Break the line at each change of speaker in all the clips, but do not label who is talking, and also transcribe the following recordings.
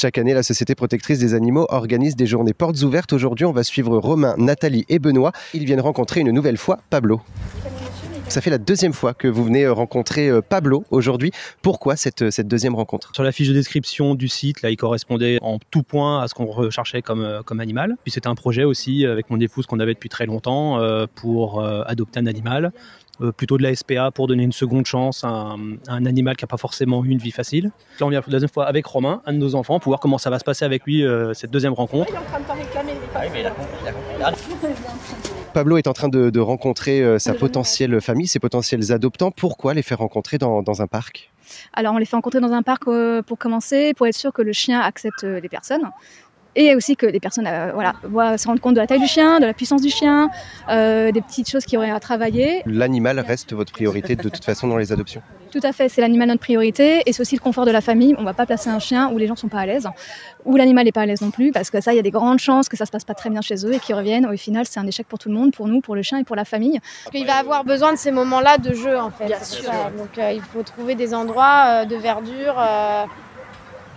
Chaque année, la Société protectrice des animaux organise des journées portes ouvertes. Aujourd'hui, on va suivre Romain, Nathalie et Benoît. Ils viennent rencontrer une nouvelle fois Pablo. Ça fait la deuxième fois que vous venez rencontrer Pablo aujourd'hui. Pourquoi cette deuxième rencontre?
Sur la fiche de description du site, là, il correspondait en tout point à ce qu'on recherchait comme animal. Puis c'était un projet aussi avec mon épouse qu'on avait depuis très longtemps pour adopter un animal. Plutôt de la SPA pour donner une seconde chance à un animal qui n'a pas forcément eu une vie facile. Là, on vient pour la deuxième fois avec Romain, un de nos enfants, pour voir comment ça va se passer avec lui cette deuxième rencontre.
Il est en train de t'en réclamer.
Pablo est en train de rencontrer sa potentielle famille, ses potentiels adoptants. Pourquoi les faire rencontrer dans un parc?
Alors on les fait rencontrer dans un parc pour commencer, pour être sûr que le chien accepte les personnes. Et aussi que les personnes se rendent compte de la taille du chien, de la puissance du chien, des petites choses qui auraient à travailler.
L'animal reste votre priorité de toute façon dans les adoptions?
Tout à fait, c'est l'animal notre priorité et c'est aussi le confort de la famille. On ne va pas placer un chien où les gens ne sont pas à l'aise, où l'animal n'est pas à l'aise non plus, parce que ça, il y a des grandes chances que ça ne se passe pas très bien chez eux et qu'ils reviennent. Au final, c'est un échec pour tout le monde, pour nous, pour le chien et pour la famille.
Il va avoir besoin de ces moments-là de jeu en fait. Bien sûr. Donc il faut trouver des endroits de verdure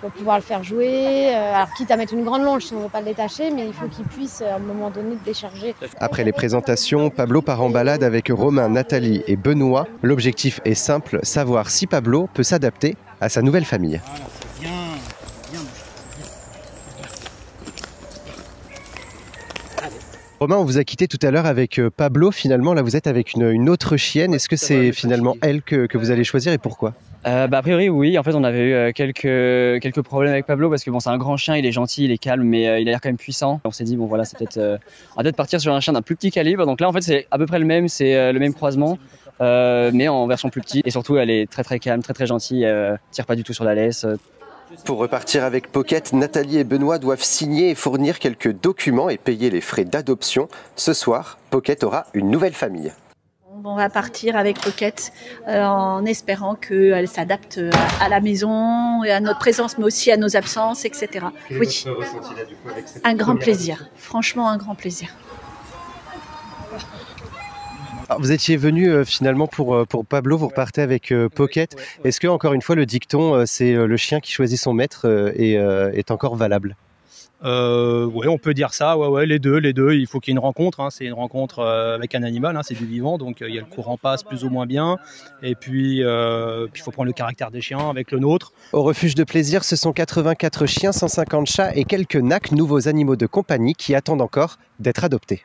pour pouvoir le faire jouer. Alors quitte à mettre une grande longe si on ne veut pas le détacher, mais il faut qu'il puisse à un moment donné décharger.
Après les présentations, Pablo part en balade avec Romain, Nathalie et Benoît. L'objectif est simple, savoir si Pablo peut s'adapter à sa nouvelle famille. Romain, on vous a quitté tout à l'heure avec Pablo. Finalement, là, vous êtes avec une autre chienne. Est-ce que c'est finalement elle que vous allez choisir et pourquoi?
A priori, oui. En fait, on avait eu quelques problèmes avec Pablo parce que bon, c'est un grand chien, il est gentil, il est calme, mais il a l'air quand même puissant. On s'est dit, bon voilà, c'est peut-être, on va peut-être partir sur un chien d'un plus petit calibre. Donc là, en fait, c'est à peu près le même, c'est le même croisement, mais en version plus petite. Et surtout, elle est très très calme, très très gentille, tire pas du tout sur la laisse.
Pour repartir avec Pocket, Nathalie et Benoît doivent signer et fournir quelques documents et payer les frais d'adoption. Ce soir, Pocket aura une nouvelle famille.
On va partir avec Pocket en espérant qu'elle s'adapte à la maison, et à notre présence, mais aussi à nos absences, etc. Oui, un grand plaisir, franchement un grand plaisir.
Alors, vous étiez venu finalement pour Pablo, vous repartez avec Pocket. Est-ce que, encore une fois, le dicton « c'est le chien qui choisit son maître » est encore valable?
Oui, on peut dire ça, ouais, les deux, il faut qu'il y ait une rencontre, hein. C'est une rencontre avec un animal, hein, c'est du vivant, donc il y a le courant passe plus ou moins bien, et puis il faut prendre le caractère des chiens avec le nôtre.
Au refuge de plaisir, ce sont 84 chiens, 150 chats et quelques nacs, nouveaux animaux de compagnie qui attendent encore d'être adoptés.